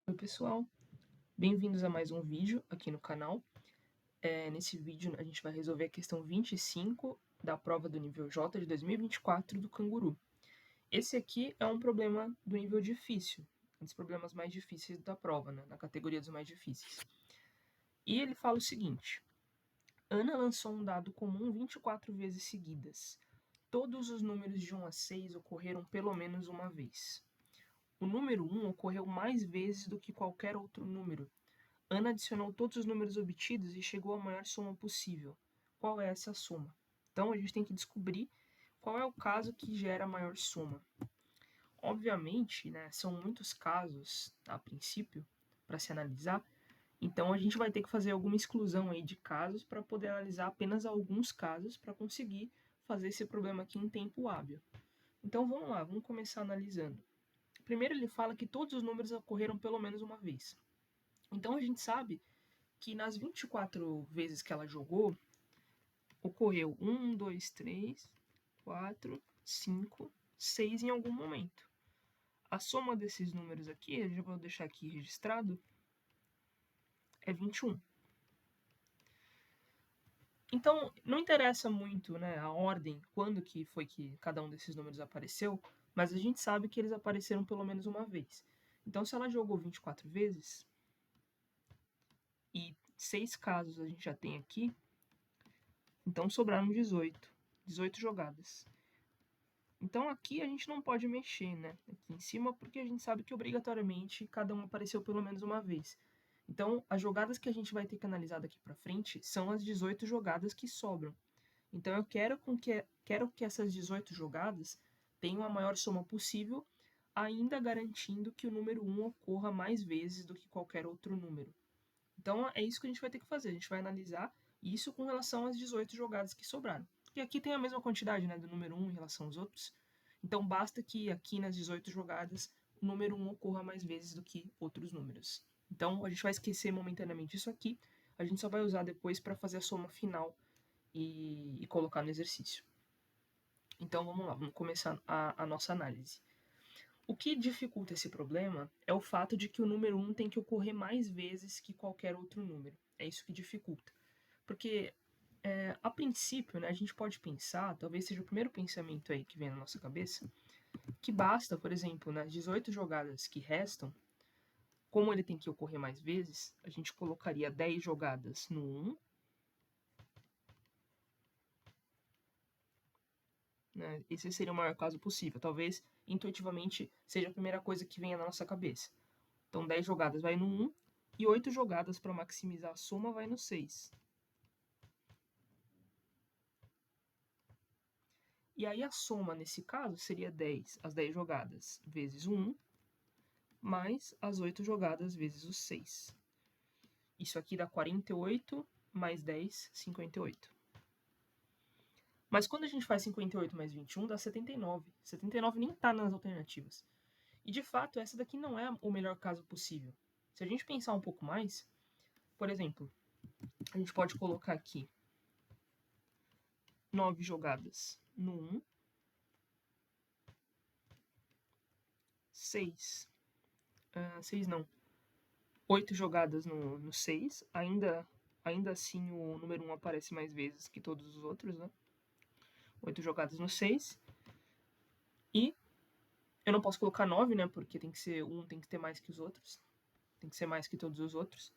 Oi pessoal, bem-vindos a mais um vídeo aqui no canal. Nesse vídeo a gente vai resolver a questão 25 da prova do nível J de 2024 do Canguru. Esse aqui é um problema do nível difícil, um dos problemas mais difíceis da prova, né, na categoria dos mais difíceis. E ele fala o seguinte: Ana lançou um dado comum 24 vezes seguidas. Todos os números de 1 a 6 ocorreram pelo menos uma vez. O número 1 ocorreu mais vezes do que qualquer outro número. Ana adicionou todos os números obtidos e chegou à maior soma possível. Qual é essa soma? Então a gente tem que descobrir qual é o caso que gera a maior soma. Obviamente, né, são muitos casos a princípio para se analisar, então a gente vai ter que fazer alguma exclusão aí de casos para poder analisar apenas alguns casos para conseguir fazer esse problema aqui em tempo hábil. Então vamos lá, vamos começar analisando. Primeiro ele fala que todos os números ocorreram pelo menos uma vez. Então a gente sabe que nas 24 vezes que ela jogou, ocorreu 1, 2, 3, 4, 5, 6 em algum momento. A soma desses números aqui, eu já vou deixar aqui registrado, é 21. Então, não interessa muito, né, a ordem, quando que foi que cada um desses números apareceu, mas a gente sabe que eles apareceram pelo menos uma vez. Então, se ela jogou 24 vezes, e 6 casos a gente já tem aqui, então sobraram 18 jogadas. Então aqui a gente não pode mexer, né? Aqui em cima, porque a gente sabe que obrigatoriamente cada um apareceu pelo menos uma vez. Então, as jogadas que a gente vai ter que analisar daqui para frente são as 18 jogadas que sobram. Então eu quero que essas 18 jogadas tenham a maior soma possível, ainda garantindo que o número 1 ocorra mais vezes do que qualquer outro número. Então é isso que a gente vai ter que fazer. A gente vai analisar isso com relação às 18 jogadas que sobraram. E aqui tem a mesma quantidade, né, do número 1 em relação aos outros. Então basta que aqui nas 18 jogadas o número 1 ocorra mais vezes do que outros números. Então a gente vai esquecer momentaneamente isso aqui. A gente só vai usar depois para fazer a soma final e colocar no exercício. Então vamos lá, vamos começar a nossa análise. O que dificulta esse problema é o fato de que o número 1 tem que ocorrer mais vezes que qualquer outro número. É isso que dificulta. Porque, a princípio, né, a gente pode pensar, talvez seja o primeiro pensamento aí que vem na nossa cabeça, que basta, por exemplo, nas 18 jogadas que restam, como ele tem que ocorrer mais vezes, a gente colocaria 10 jogadas no 1, né? Esse seria o maior caso possível. Talvez, intuitivamente, seja a primeira coisa que venha na nossa cabeça. Então 10 jogadas vai no 1 e 8 jogadas para maximizar a soma vai no 6. E aí a soma nesse caso seria 10, as 10 jogadas vezes o 1, mais as 8 jogadas vezes o 6. Isso aqui dá 48 mais 10, 58. Mas quando a gente faz 58 mais 21, dá 79. 79 nem está nas alternativas. E de fato, essa daqui não é o melhor caso possível. Se a gente pensar um pouco mais, por exemplo, a gente pode colocar aqui 9 jogadas no 1, 6. 6 não. 8 jogadas no 6. Ainda assim, o número 1 aparece mais vezes que todos os outros, né? 8 jogadas no 6. E eu não posso colocar 9, né? Porque tem que ser tem que ter mais que os outros. Tem que ser mais que todos os outros.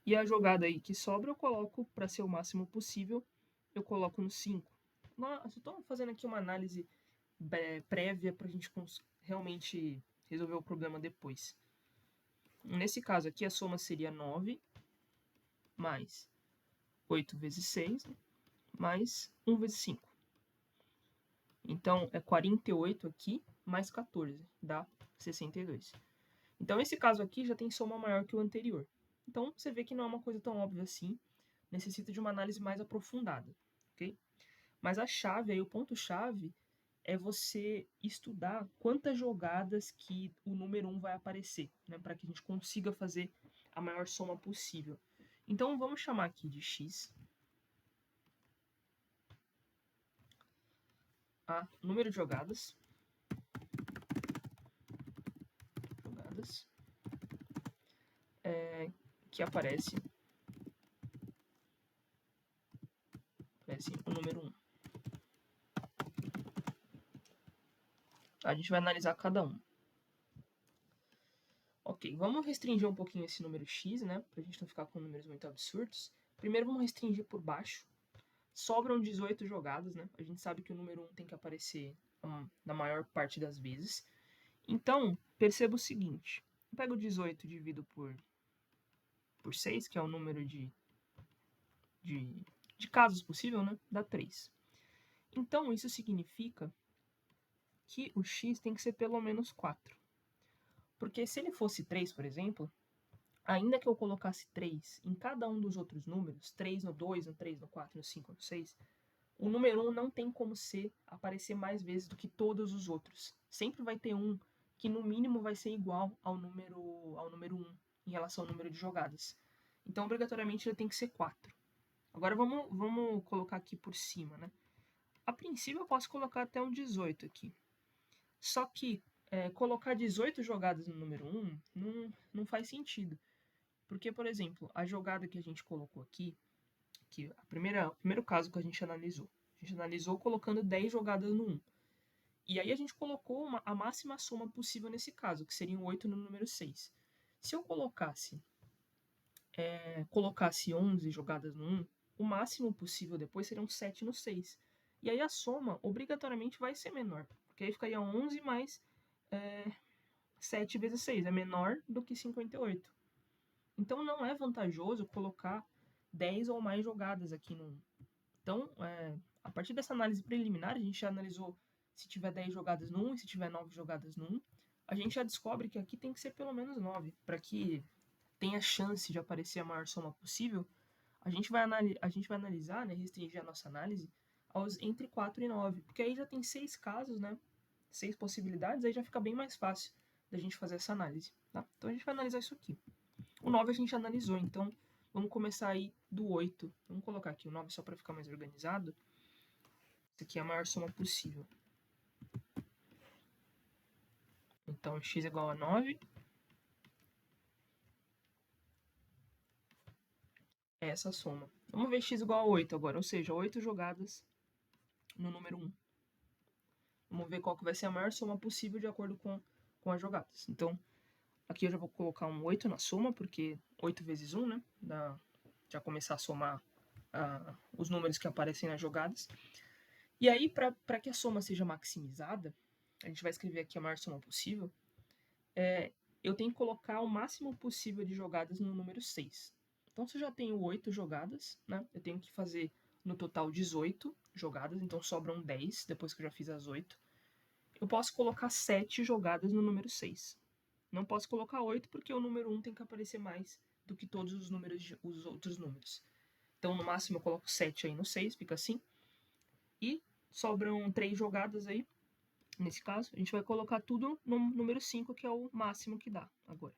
E a jogada aí que sobra eu coloco, para ser o máximo possível, eu coloco no 5. Nós estamos fazendo aqui uma análise prévia para a gente realmente resolver o problema depois. Nesse caso aqui, a soma seria 9 mais 8 vezes 6 mais 1 vezes 5. Então, é 48 aqui mais 14, dá 62. Então, esse caso aqui já tem soma maior que o anterior. Então, você vê que não é uma coisa tão óbvia assim, necessita de uma análise mais aprofundada, ok? Mas a chave, aí, o ponto-chave, é você estudar quantas jogadas que o número 1 vai aparecer, né, para que a gente consiga fazer a maior soma possível. Então, vamos chamar aqui de x a número de jogadas que aparece o número 1. A gente vai analisar cada um. Ok, vamos restringir um pouquinho esse número x, né? Pra gente não ficar com números muito absurdos. Primeiro vamos restringir por baixo. Sobram 18 jogadas, né? A gente sabe que o número 1 tem que aparecer na maior parte das vezes. Então, perceba o seguinte. Eu pego 18 e divido por 6, que é o número de casos possível, né? Dá 3. Então, isso significa que o x tem que ser pelo menos 4. Porque se ele fosse 3, por exemplo, ainda que eu colocasse 3 em cada um dos outros números, 3 no 2, no 3, no 4, no 5, no 6, o número 1 não tem como aparecer mais vezes do que todos os outros. Sempre vai ter um que no mínimo vai ser igual ao número 1 em relação ao número de jogadas. Então, obrigatoriamente, ele tem que ser 4. Agora vamos colocar aqui por cima, né? A princípio eu posso colocar até um 18 aqui. Só que colocar 18 jogadas no número 1 não faz sentido. Porque, por exemplo, a jogada que a gente colocou aqui, que o primeiro caso que a gente analisou colocando 10 jogadas no 1. E aí a gente colocou a máxima soma possível nesse caso, que seriam 8 no número 6. Se eu colocasse 11 jogadas no 1, o máximo possível depois seriam 7 no 6. E aí a soma obrigatoriamente vai ser menor, porque aí ficaria 11 mais 7 vezes 6, é menor do que 58. Então não é vantajoso colocar 10 ou mais jogadas aqui no 1. Então, a partir dessa análise preliminar, a gente já analisou se tiver 10 jogadas no 1 e se tiver 9 jogadas no 1. A gente já descobre que aqui tem que ser pelo menos 9, para que tenha chance de aparecer a maior soma possível. A gente vai analisar, né, restringir a nossa análise entre 4 e 9, porque aí já tem 6 casos, né, 6 possibilidades, aí já fica bem mais fácil da gente fazer essa análise. Tá? Então a gente vai analisar isso aqui. O 9 a gente analisou, então vamos começar aí do 8. Vamos colocar aqui o 9 só para ficar mais organizado. Essa aqui é a maior soma possível. Então, x igual a 9. É essa soma. Vamos ver x igual a 8 agora, ou seja, 8 jogadas no número 1. Vamos ver qual que vai ser a maior soma possível de acordo com as jogadas. Então, aqui eu já vou colocar um 8 na soma, porque 8 vezes 1, né? Já começar a somar os números que aparecem nas jogadas. E aí, para que a soma seja maximizada, a gente vai escrever aqui a maior soma possível, eu tenho que colocar o máximo possível de jogadas no número 6. Então, se eu já tenho 8 jogadas, né, eu tenho que fazer no total 18 jogadas, então sobram 10 depois que eu já fiz as 8. Eu posso colocar 7 jogadas no número 6. Não posso colocar 8 porque o número 1 tem que aparecer mais do que todos os outros números. Então, no máximo, eu coloco 7 aí no 6, fica assim. E sobram 3 jogadas aí. Nesse caso, a gente vai colocar tudo no número 5, que é o máximo que dá agora.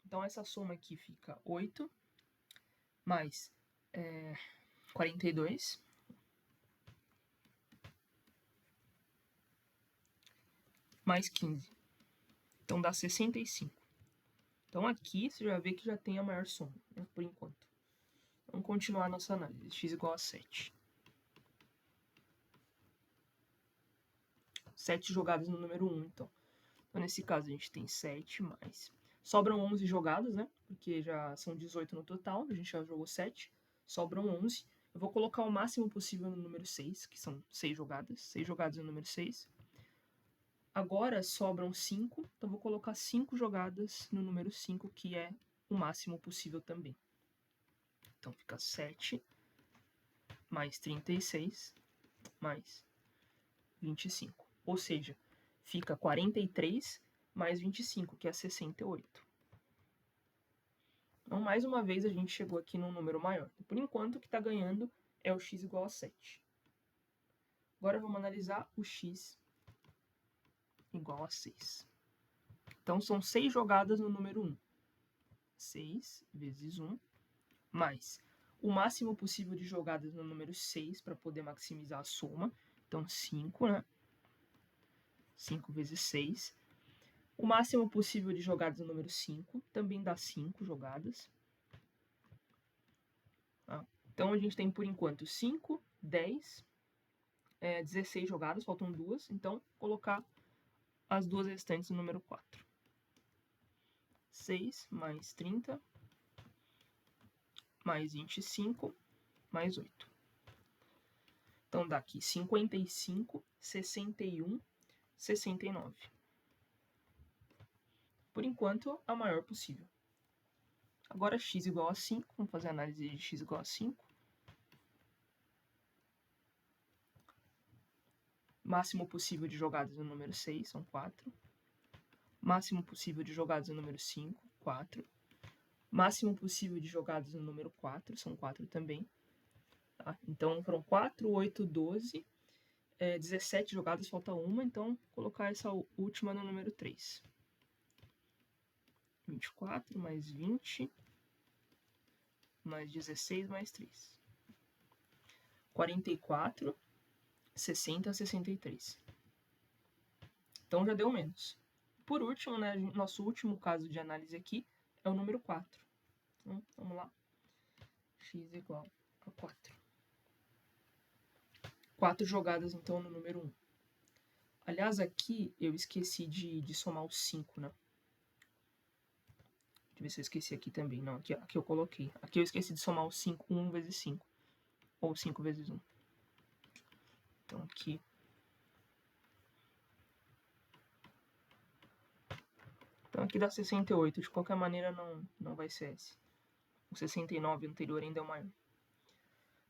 Então, essa soma aqui fica 8 mais 42 mais 15. Então, dá 65. Então, aqui você já vê que já tem a maior soma, né, por enquanto. Vamos continuar a nossa análise. X igual a 7. 7 jogadas no número 1, então. Então, nesse caso, a gente tem 7 mais... Sobram 11 jogadas, né? Porque já são 18 no total, a gente já jogou 7. Sobram 11. Eu vou colocar o máximo possível no número 6, que são 6 jogadas. 6 jogadas no número 6. Agora sobram 5, então vou colocar 5 jogadas no número 5, que é o máximo possível também. Então fica 7 mais 36 mais 25. Ou seja, fica 43 mais 25, que é 68. Então, mais uma vez, a gente chegou aqui num número maior. Por enquanto, o que está ganhando é o x igual a 7. Agora, vamos analisar o x igual a 6. Então, são 6 jogadas no número 1. 6 vezes 1, mais o máximo possível de jogadas no número 6, para poder maximizar a soma. Então, 5, né? 5 vezes 6. O máximo possível de jogadas no número 5 também dá 5 jogadas. Tá? Então a gente tem por enquanto 5, 10, 16 jogadas, faltam 2. Então, colocar as 2 restantes no número 4. 6 mais 30, mais 25, mais 8. Então dá aqui 55, 61, 69. Por enquanto, a maior possível. Agora x igual a 5, vamos fazer a análise de x igual a 5. Máximo possível de jogadas no número 6, são 4. Máximo possível de jogadas no número 5, 4. Máximo possível de jogadas no número 4, são 4 também. Tá? Então foram 4, 8, 12, 17 jogadas, falta uma, então colocar essa última no número 3. 24 mais 20, mais 16 mais 3. 44, 60, 63. Então já deu menos. Por último, né, nosso último caso de análise aqui é o número 4. Então, vamos lá. X igual a 4. 4 jogadas, então, no número 1. Aliás, aqui eu esqueci de somar os 5, né? Deixa eu ver se eu esqueci aqui também. Não, aqui eu coloquei. Aqui eu esqueci de somar os 5, 1 vezes 5. Ou 5 vezes 1. Então, aqui... Então, aqui dá 68. De qualquer maneira, não vai ser esse. O 69 anterior ainda é o maior.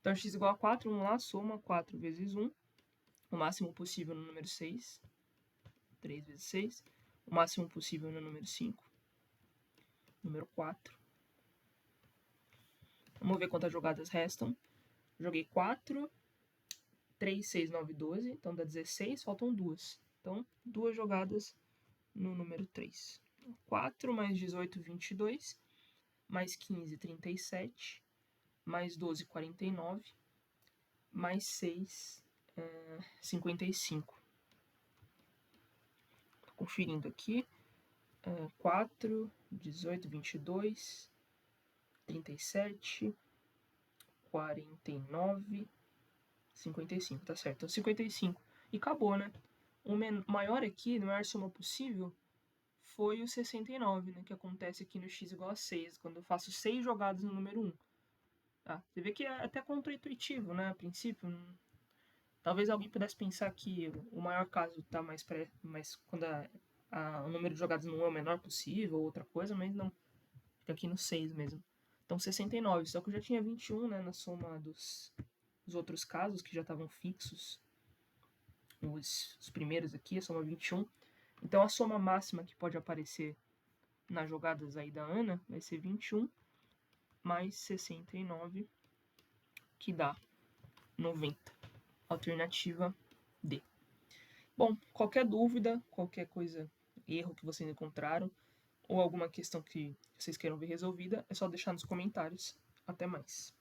Então, x igual a 4, vamos lá, soma 4 vezes 1. O máximo possível no número 6. 3 vezes 6. O máximo possível no número 5. Número 4. Vamos ver quantas jogadas restam. Joguei 4, 3, 6, 9, 12. Então dá 16, faltam 2. Então, 2 jogadas no número 3. 4 mais 18, 22. Mais 15, 37. Mais 12, 49. Mais 6, 55. Tô conferindo aqui. 4, 18, 22, 37, 49, 55, tá certo. Então, 55. E acabou, né? O maior aqui, a maior soma possível, foi o 69, né? Que acontece aqui no x igual a 6, quando eu faço 6 jogadas no número 1. Tá? Você vê que é até contra-intuitivo, né? A princípio, talvez alguém pudesse pensar que o maior caso tá mais quando o número de jogadas no 1 é o menor possível, ou outra coisa, mas não. Fica aqui no 6 mesmo. Então, 69. Só que eu já tinha 21, né? Na soma dos outros casos que já estavam fixos. Os primeiros aqui, a soma 21. Então, a soma máxima que pode aparecer nas jogadas aí da Ana vai ser 21 mais 69, que dá 90. Alternativa D. Bom, qualquer dúvida, qualquer coisa, erro que vocês encontraram, ou alguma questão que vocês queiram ver resolvida, é só deixar nos comentários. Até mais.